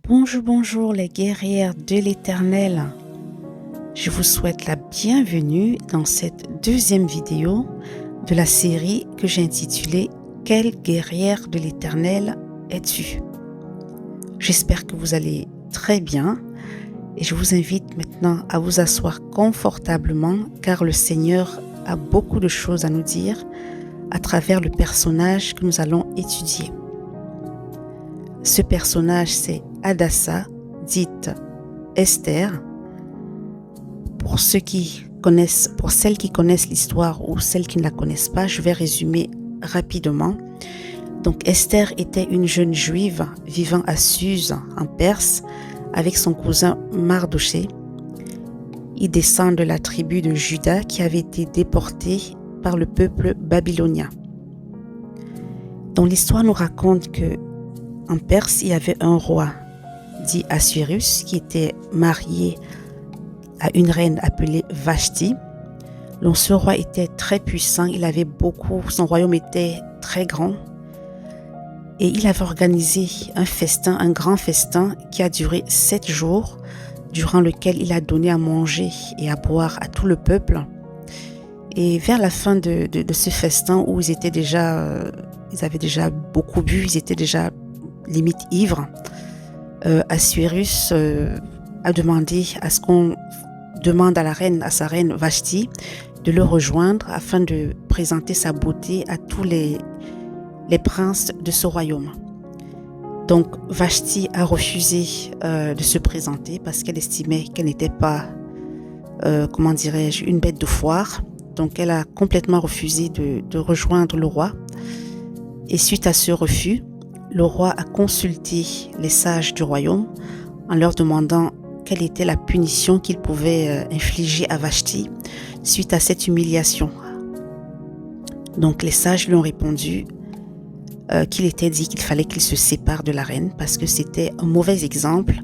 Bonjour, bonjour les guerrières de l'Éternel. Je vous souhaite la bienvenue dans cette deuxième vidéo de la série que j'ai intitulée « Quelle guerrière de l'Éternel es-tu » J'espère que vous allez très bien et je vous invite maintenant à vous asseoir confortablement car le Seigneur a beaucoup de choses à nous dire à travers le personnage que nous allons étudier. Ce personnage, c'est Hadassa, dite Esther. Pour celles qui connaissent l'histoire ou celles qui ne la connaissent pas, je vais résumer rapidement. Donc Esther était une jeune juive vivant à Suse en Perse avec son cousin Mardoché. Il descend de la tribu de Juda qui avait été déportée par le peuple babylonien. Donc l'histoire nous raconte que en Perse, il y avait un roi dit Assuérus qui était marié à une reine appelée Vashti. Donc ce roi était très puissant, son royaume était très grand et il avait organisé un grand festin qui a duré 7 jours, durant lequel il a donné à manger et à boire à tout le peuple. Et vers la fin de ce festin où ils avaient déjà beaucoup bu, ils étaient déjà limite ivre, Assuérus a demandé à ce qu'on demande à sa reine Vashti de le rejoindre afin de présenter sa beauté à tous les princes de ce royaume. Donc Vashti a refusé de se présenter parce qu'elle estimait qu'elle n'était pas, une bête de foire. Donc elle a complètement refusé de rejoindre le roi. Et suite à ce refus, le roi a consulté les sages du royaume en leur demandant quelle était la punition qu'il pouvait infliger à Vashti suite à cette humiliation. Donc les sages lui ont répondu qu'il était dit qu'il fallait qu'il se sépare de la reine parce que c'était un mauvais exemple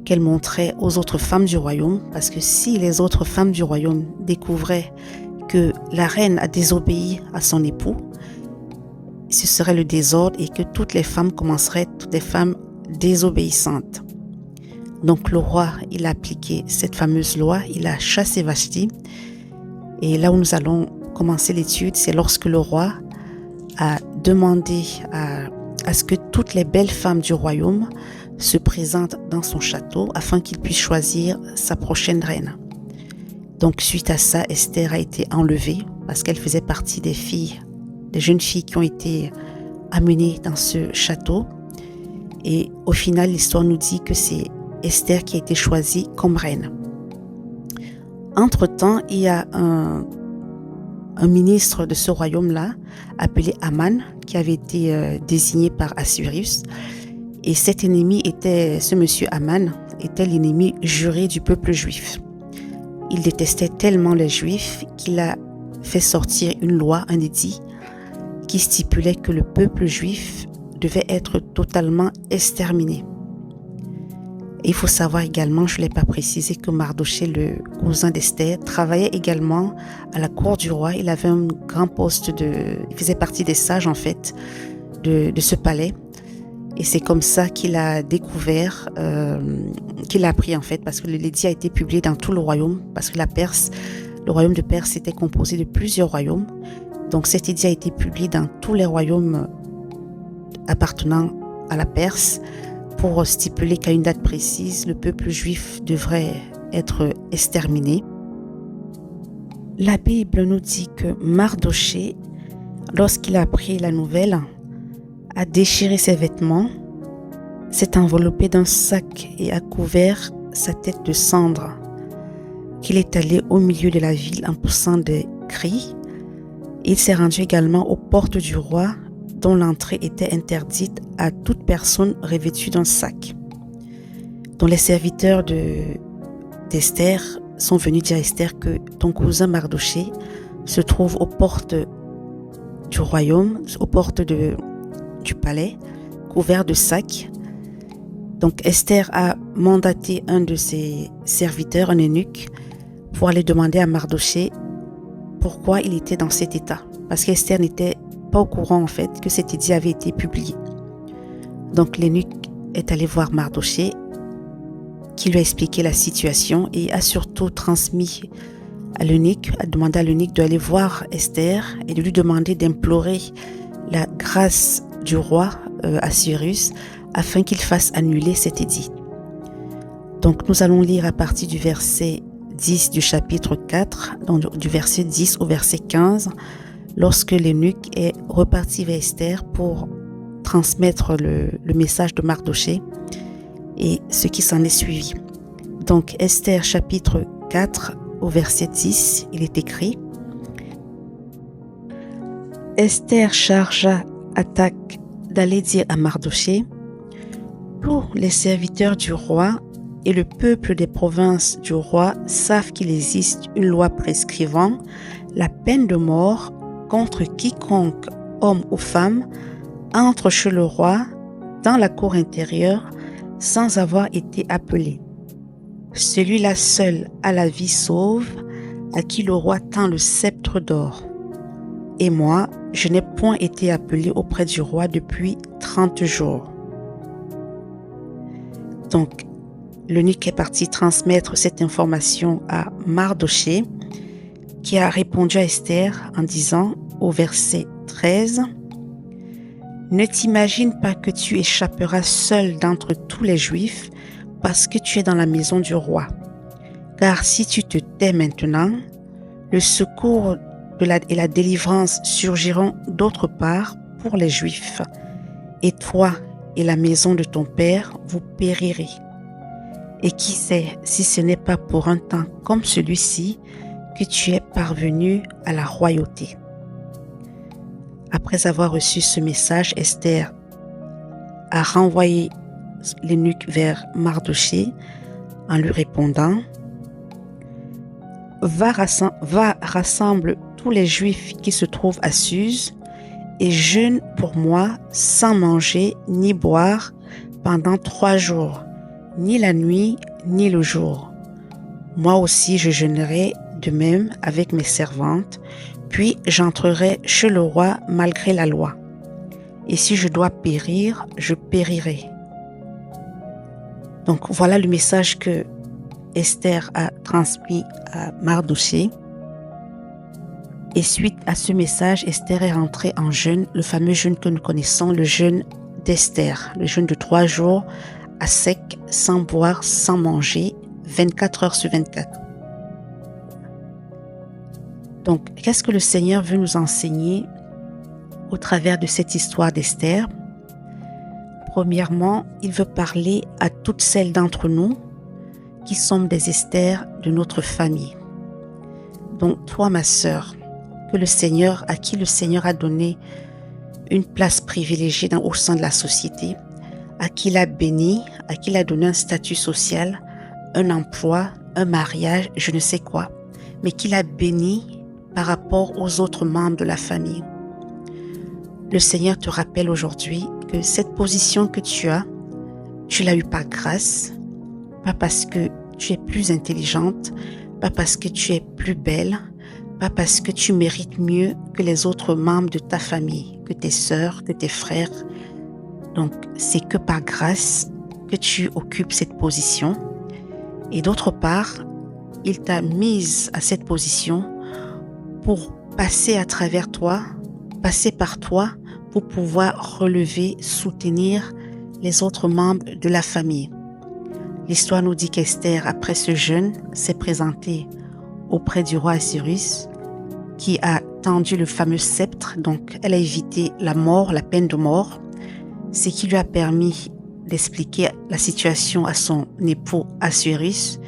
qu'elle montrait aux autres femmes du royaume, parce que si les autres femmes du royaume découvraient que la reine a désobéi à son époux, ce serait le désordre et que toutes les femmes désobéissantes. Donc le roi, il a appliqué cette fameuse loi, il a chassé Vashti. Et là où nous allons commencer l'étude, c'est lorsque le roi a demandé à ce que toutes les belles femmes du royaume se présentent dans son château afin qu'il puisse choisir sa prochaine reine. Donc suite à ça, Esther a été enlevée parce qu'elle faisait partie des jeunes filles qui ont été amenées dans ce château. Et au final, l'histoire nous dit que c'est Esther qui a été choisie comme reine. Entre-temps, il y a un ministre de ce royaume-là, appelé Aman, qui avait été désigné par Assuérus. Et ce monsieur Aman était l'ennemi juré du peuple juif. Il détestait tellement les Juifs qu'il a fait sortir une loi, un édit, qui stipulait que le peuple juif devait être totalement exterminé. Et il faut savoir également, je ne l'ai pas précisé, que Mardoché, le cousin d'Esther, travaillait également à la cour du roi. Il avait un grand poste il faisait partie des sages en fait de ce palais. Et c'est comme ça qu'il a découvert, qu'il a appris en fait, parce que l'édit a été publié dans tout le royaume, parce que le royaume de Perse était composé de plusieurs royaumes. Donc cet édit a été publié dans tous les royaumes appartenant à la Perse pour stipuler qu'à une date précise, le peuple juif devrait être exterminé. La Bible nous dit que Mardoché, lorsqu'il a appris la nouvelle, a déchiré ses vêtements, s'est enveloppé d'un sac et a couvert sa tête de cendre, qu'il est allé au milieu de la ville en poussant des cris. Il s'est rendu également aux portes du roi, dont l'entrée était interdite à toute personne revêtue d'un sac. Donc les serviteurs d'Esther sont venus dire à Esther que ton cousin Mardoché se trouve aux portes du royaume, aux portes du palais, couvert de sacs. Donc Esther a mandaté un de ses serviteurs, un eunuque, pour aller demander à Mardoché pourquoi il était dans cet état. Parce qu'Esther n'était pas au courant en fait que cet édit avait été publié. Donc l'eunuque est allé voir Mardochée, qui lui a expliqué la situation et a surtout transmis à l'eunuque, a demandé à l'eunuque d'aller voir Esther et de lui demander d'implorer la grâce du roi Assuérus afin qu'il fasse annuler cet édit. Donc nous allons lire à partir du verset 10 du chapitre 4, donc du verset 10 au verset 15, lorsque l'eunuque est reparti vers Esther pour transmettre le message de Mardochée et ce qui s'en est suivi. Donc Esther chapitre 4 au verset 10, il est écrit: Esther chargea Hatach d'aller dire à Mardochée: tous les serviteurs du roi et le peuple des provinces du roi savent qu'il existe une loi prescrivant la peine de mort contre quiconque, homme ou femme, entre chez le roi dans la cour intérieure sans avoir été appelé. Celui-là seul a la vie sauve, à qui le roi tend le sceptre d'or. Et moi, je n'ai point été appelé auprès du roi depuis 30 jours. Donc, l'eunuque est parti transmettre cette information à Mardochée, qui a répondu à Esther en disant au verset 13: Ne t'imagine pas que tu échapperas seul d'entre tous les Juifs parce que tu es dans la maison du roi. Car si tu te tais maintenant, le secours et la délivrance surgiront d'autre part pour les Juifs, et toi et la maison de ton père, vous périrez. Et qui sait si ce n'est pas pour un temps comme celui-ci que tu es parvenu à la royauté. Après avoir reçu ce message, Esther a renvoyé l'eunuque vers Mardochée en lui répondant: Va rassemble tous les Juifs qui se trouvent à Suse et jeûne pour moi sans manger ni boire pendant 3 jours, ni la nuit ni le jour. Moi aussi je jeûnerai de même avec mes servantes, puis j'entrerai chez le roi malgré la loi. Et si je dois périr, je périrai. Donc voilà le message que Esther a transmis à Mardochée. Et suite à ce message, Esther est rentrée en jeûne, le fameux jeûne que nous connaissons, le jeûne d'Esther, le jeûne de 3 jours à sec, sans boire, sans manger, 24 heures sur 24. Donc, qu'est-ce que le Seigneur veut nous enseigner au travers de cette histoire d'Esther? Premièrement, il veut parler à toutes celles d'entre nous qui sommes des Esther de notre famille. Donc, toi, ma sœur, à qui le Seigneur a donné une place privilégiée au sein de la société, à qui il a béni, à qui il a donné un statut social, un emploi, un mariage, je ne sais quoi, mais qu'il a béni par rapport aux autres membres de la famille. Le Seigneur te rappelle aujourd'hui que cette position que tu l'as eue par grâce, pas parce que tu es plus intelligente, pas parce que tu es plus belle, pas parce que tu mérites mieux que les autres membres de ta famille, que tes sœurs, que tes frères. Donc, c'est que par grâce que tu occupes cette position. Et d'autre part, il t'a mise à cette position pour passer à travers toi, passer par toi, pour pouvoir relever, soutenir les autres membres de la famille. L'histoire nous dit qu'Esther, après ce jeûne, s'est présentée auprès du roi Assuérus, qui a tendu le fameux sceptre. Donc, elle a évité la mort, la peine de mort, ce qui lui a permis d'expliquer la situation à son époux Assuérus,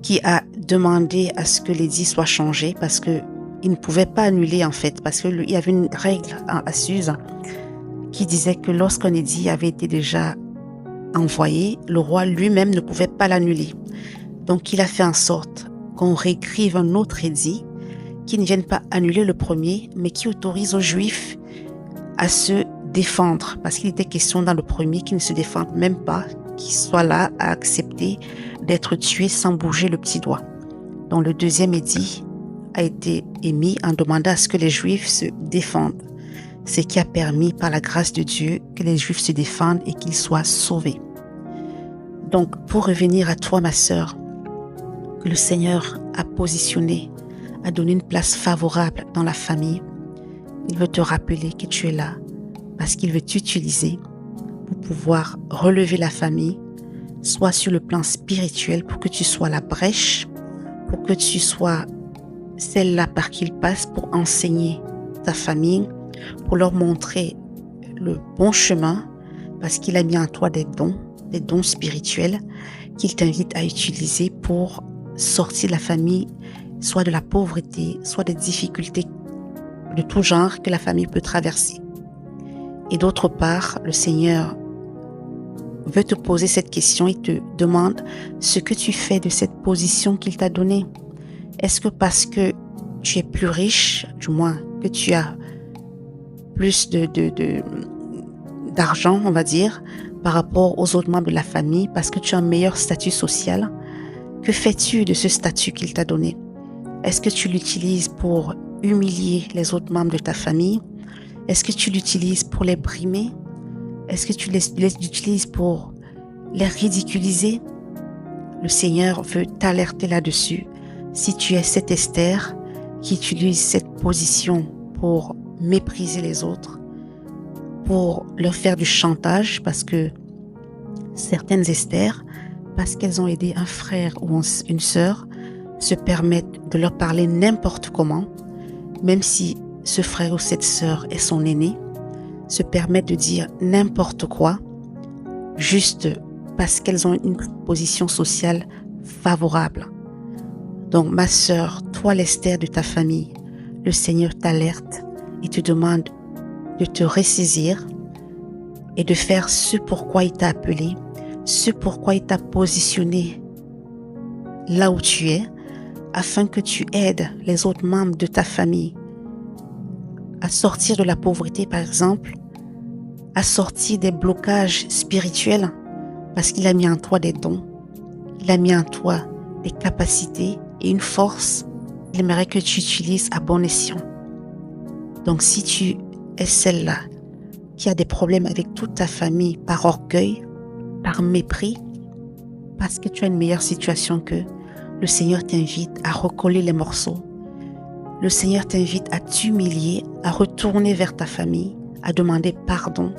qui a demandé à ce que l'édit soit changé parce que il ne pouvait pas annuler en fait, parce qu'il y avait une règle à Suse qui disait que lorsqu'un édit avait été déjà envoyé, le roi lui-même ne pouvait pas l'annuler. Donc il a fait en sorte qu'on réécrive un autre édit qui ne vienne pas annuler le premier, mais qui autorise aux Juifs à se défendre, parce qu'il était question dans le premier qu'ils ne se défendent même pas, qu'ils soient là à accepter d'être tués sans bouger le petit doigt. Donc le deuxième édit a été émis en demandant à ce que les Juifs se défendent. ce qui a permis par la grâce de Dieu que les Juifs se défendent et qu'ils soient sauvés. Donc, pour revenir à toi, ma sœur, que le Seigneur a positionné, a donné une place favorable dans la famille, il veut te rappeler que tu es là parce qu'il veut t'utiliser pour pouvoir relever la famille, soit sur le plan spirituel, pour que tu sois la brèche, pour que tu sois celle-là par qui il passe pour enseigner ta famille, pour leur montrer le bon chemin, parce qu'il a mis en toi des dons spirituels qu'il t'invite à utiliser pour sortir la famille, soit de la pauvreté, soit des difficultés de tout genre que la famille peut traverser. Et d'autre part, le Seigneur veut te poser cette question et te demande ce que tu fais de cette position qu'il t'a donnée. Est-ce que parce que tu es plus riche, du moins que tu as plus d'argent, on va dire, par rapport aux autres membres de la famille, parce que tu as un meilleur statut social, que fais-tu de ce statut qu'il t'a donné? Est-ce que tu l'utilises pour humilier les autres membres de ta famille? Est-ce que tu l'utilises pour les brimer? Est-ce que tu l'utilises pour les ridiculiser? Le Seigneur veut t'alerter là-dessus. Si tu es cette Esther qui utilise cette position pour mépriser les autres, pour leur faire du chantage, parce que certaines Esther, parce qu'elles ont aidé un frère ou une sœur, se permettent de leur parler n'importe comment, même si ce frère ou cette sœur est son aîné, se permettent de dire n'importe quoi, juste parce qu'elles ont une position sociale favorable. Donc ma sœur, toi l'Esther de ta famille, le Seigneur t'alerte et te demande de te ressaisir et de faire ce pourquoi il t'a appelé, ce pourquoi il t'a positionné là où tu es, afin que tu aides les autres membres de ta famille à sortir de la pauvreté, par exemple, à sortir des blocages spirituels, parce qu'il a mis en toi des dons, il a mis en toi des capacités et une force. Il aimerait que tu utilises à bon escient. Donc si tu es celle-là qui a des problèmes avec toute ta famille par orgueil, par mépris, parce que tu as une meilleure situation qu'eux, le Seigneur t'invite à recoller les morceaux. Le Seigneur t'invite à t'humilier, à retourner vers ta famille, à demander pardon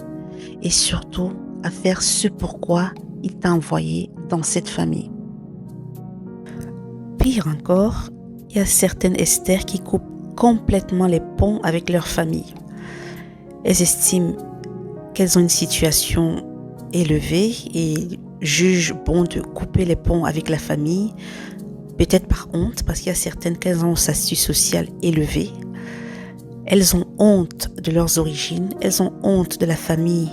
et surtout à faire ce pourquoi il t'a envoyé dans cette famille. Pire encore, il y a certaines Esther qui coupent complètement les ponts avec leur famille. Elles estiment qu'elles ont une situation élevée et jugent bon de couper les ponts avec la famille, peut-être par honte, parce qu'il y a certaines qu'elles ont un statut social élevé. Elles ont honte de leurs origines, elles ont honte de la famille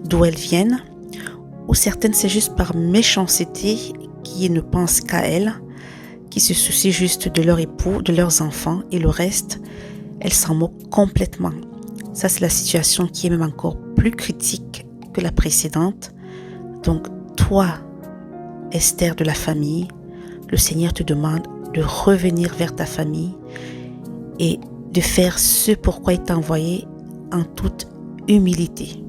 d'où elles viennent, ou certaines c'est juste par méchanceté qui ne pensent qu'à elles, qui se soucient juste de leur époux, de leurs enfants, et le reste, elles s'en moquent complètement. Ça, c'est la situation qui est même encore plus critique que la précédente. Donc, toi, Esther de la famille, le Seigneur te demande de revenir vers ta famille et de faire ce pourquoi il t'a envoyé en toute humilité.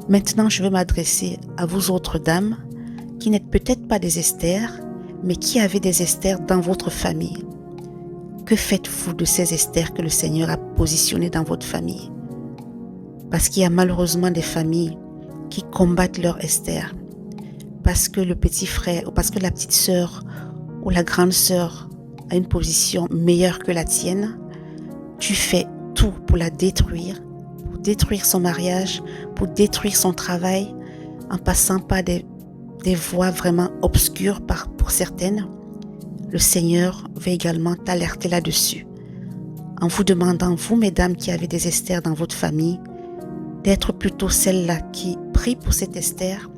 Maintenant, je veux m'adresser à vous autres dames qui n'êtes peut-être pas des Esther, mais qui avez des Esther dans votre famille. Que faites-vous de ces Esther que le Seigneur a positionnées dans votre famille? Parce qu'il y a malheureusement des familles qui combattent leur Esther. Parce que le petit frère ou parce que la petite sœur ou la grande sœur a une position meilleure que la tienne, tu fais tout pour la détruire, pour détruire son mariage, pour détruire son travail, en passant par des voies vraiment obscures pour certaines. Le Seigneur veut également t'alerter là-dessus, en vous demandant, vous mesdames qui avez des Esther dans votre famille, d'être plutôt celle-là qui prie pour cette Esther,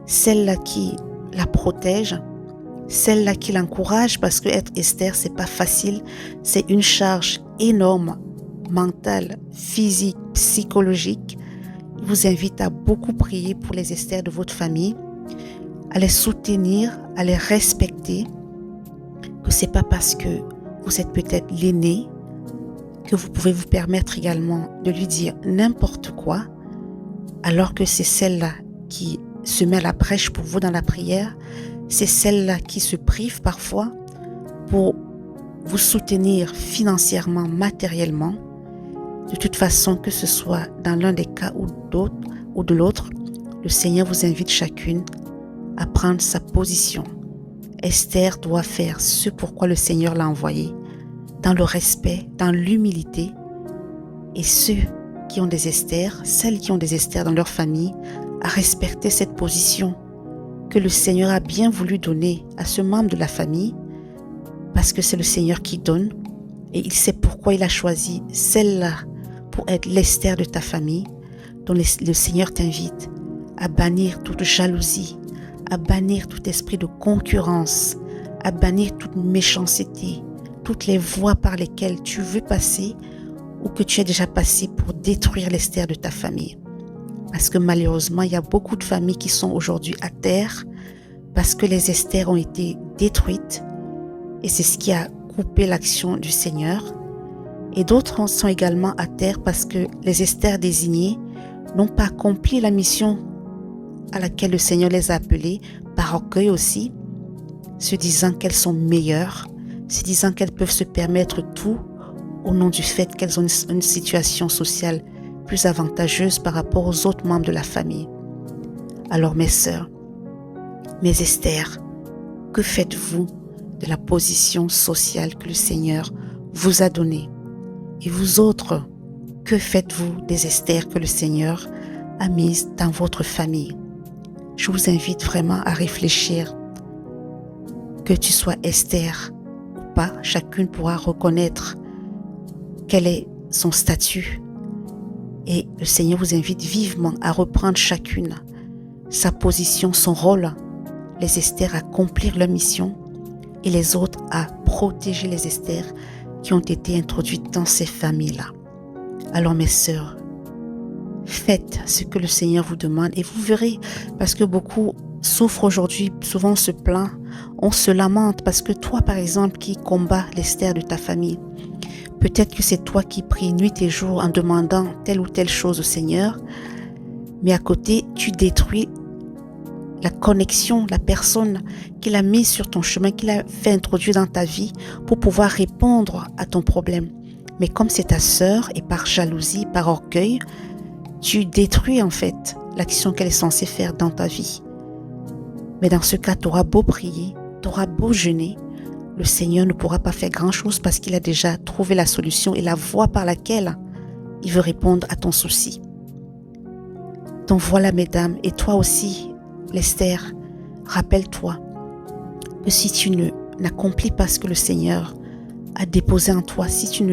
celle-là qui la protège, celle-là qui l'encourage, parce que être Esther, c'est pas facile, c'est une charge énorme, mentale, physique, psychologique. Il vous invite à beaucoup prier pour les Esther de votre famille, à les soutenir, à les respecter, que c'est pas parce que vous êtes peut-être l'aîné que vous pouvez vous permettre également de lui dire n'importe quoi, alors que c'est celle-là qui se met à la brèche pour vous dans la prière, c'est celle-là qui se prive parfois pour vous soutenir financièrement, matériellement. De toute façon, que ce soit dans l'un des cas ou de l'autre, le Seigneur vous invite chacune à prendre sa position. Esther doit faire ce pourquoi le Seigneur l'a envoyée, dans le respect, dans l'humilité. Et ceux qui ont des Esther, celles qui ont des Esther dans leur famille, à respecter cette position que le Seigneur a bien voulu donner à ce membre de la famille, parce que c'est le Seigneur qui donne, et il sait pourquoi il a choisi celle-là pour être l'Esther de ta famille, dont le Seigneur t'invite à bannir toute jalousie, à bannir tout esprit de concurrence, à bannir toute méchanceté, toutes les voies par lesquelles tu veux passer ou que tu es déjà passé pour détruire l'Esther de ta famille. Parce que malheureusement, il y a beaucoup de familles qui sont aujourd'hui à terre parce que les Esther ont été détruites et c'est ce qui a coupé l'action du Seigneur. Et d'autres sont également à terre parce que les Esther désignées n'ont pas accompli la mission à laquelle le Seigneur les a appelées, par orgueil aussi, se disant qu'elles sont meilleures, se disant qu'elles peuvent se permettre tout au nom du fait qu'elles ont une situation sociale plus avantageuse par rapport aux autres membres de la famille. Alors mes sœurs, mes Esther, que faites-vous de la position sociale que le Seigneur vous a donnée? Et vous autres, que faites-vous des Esther que le Seigneur a mises dans votre famille? Je vous invite vraiment à réfléchir. Que tu sois Esther ou pas, chacune pourra reconnaître quel est son statut. Et le Seigneur vous invite vivement à reprendre chacune sa position, son rôle. Les Esther à accomplir leur mission et les autres à protéger les Esther qui ont été introduites dans ces familles-là. Alors mes sœurs, faites ce que le Seigneur vous demande et vous verrez, parce que beaucoup souffrent aujourd'hui, souvent on se plaint, on se lamente parce que toi par exemple qui combats l'Esther de ta famille, peut-être que c'est toi qui pries nuit et jour en demandant telle ou telle chose au Seigneur, mais à côté tu détruis la connexion, la personne qu'il a mise sur ton chemin, qu'il a fait introduire dans ta vie pour pouvoir répondre à ton problème. Mais comme c'est ta sœur et par jalousie, par orgueil, tu détruis en fait l'action qu'elle est censée faire dans ta vie. Mais dans ce cas, tu auras beau prier, tu auras beau jeûner, le Seigneur ne pourra pas faire grand-chose parce qu'il a déjà trouvé la solution et la voie par laquelle il veut répondre à ton souci. Donc voilà mesdames, et toi aussi, l'Esther, rappelle-toi que si tu n'accomplis pas ce que le Seigneur a déposé en toi, si tu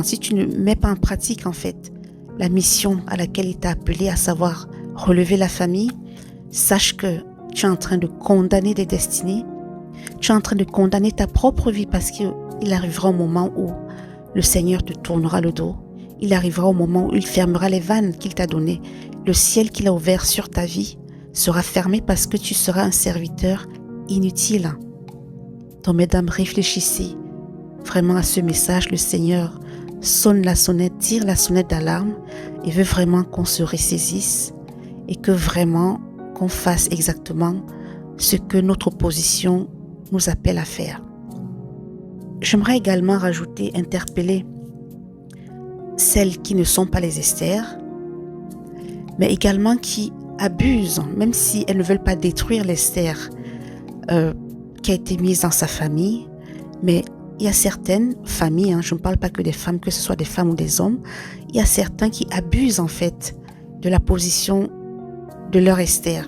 si tu ne mets pas en pratique en fait la mission à laquelle il t'a appelé, à savoir relever la famille, sache que tu es en train de condamner des destinées, tu es en train de condamner ta propre vie parce qu'il arrivera un moment où le Seigneur te tournera le dos. Il arrivera au moment où il fermera les vannes qu'il t'a données. Le ciel qu'il a ouvert sur ta vie sera fermé parce que tu seras un serviteur inutile. Donc mesdames, réfléchissez vraiment à ce message. Le Seigneur sonne la sonnette, tire la sonnette d'alarme et veut vraiment qu'on se ressaisisse et que vraiment qu'on fasse exactement ce que notre position nous appelle à faire. J'aimerais également rajouter, interpeller celles qui ne sont pas les Esther, mais également qui abusent, même si elles ne veulent pas détruire l'Esther qui a été mise dans sa famille, mais il y a certaines familles, je ne parle pas que des femmes, que ce soit des femmes ou des hommes, il y a certains qui abusent en fait de la position de leur Esther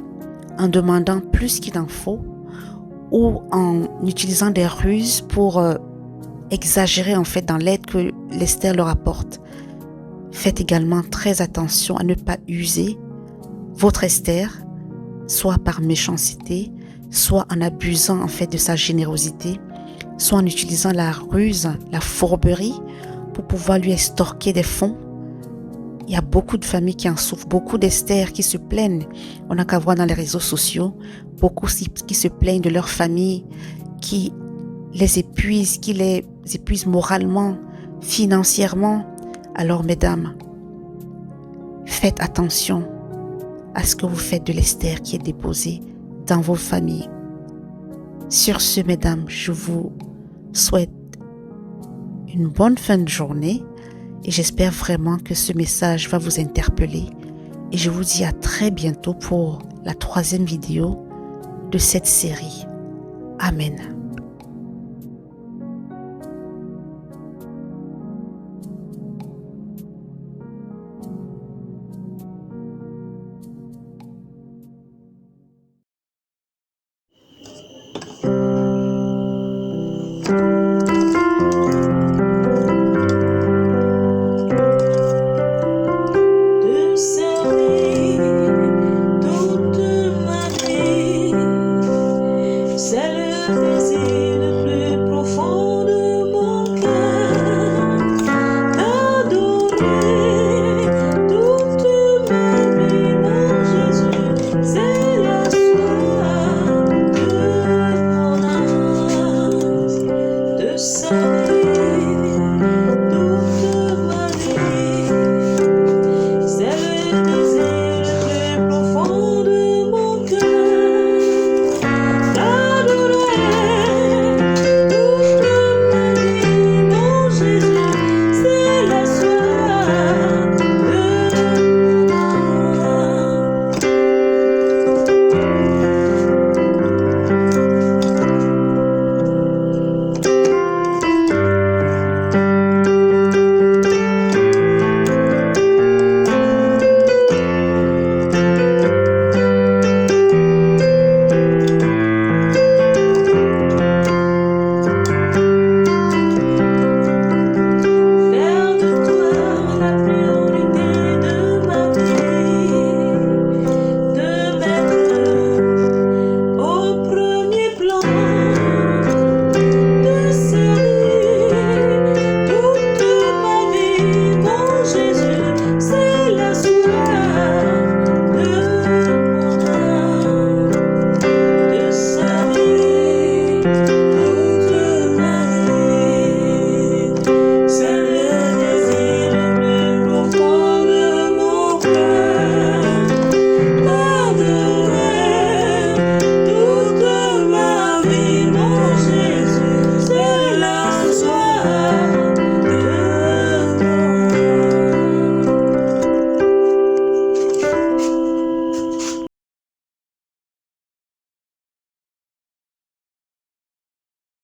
en demandant plus qu'il en faut ou en utilisant des ruses pour exagérer en fait dans l'aide que l'Esther leur apporte. Faites également très attention à ne pas user votre Esther, soit par méchanceté, soit en abusant en fait de sa générosité, soit en utilisant la ruse, la fourberie pour pouvoir lui extorquer des fonds. Il y a beaucoup de familles qui en souffrent, beaucoup d'Esther qui se plaignent. On n'a qu'à voir dans les réseaux sociaux, beaucoup qui se plaignent de leur famille, qui les épuisent moralement, financièrement. Alors, mesdames, faites attention à ce que vous faites de l'Esther qui est déposée dans vos familles. Sur ce, mesdames, je vous souhaite une bonne fin de journée et j'espère vraiment que ce message va vous interpeller. Et je vous dis à très bientôt pour la 3e vidéo de cette série. Amen.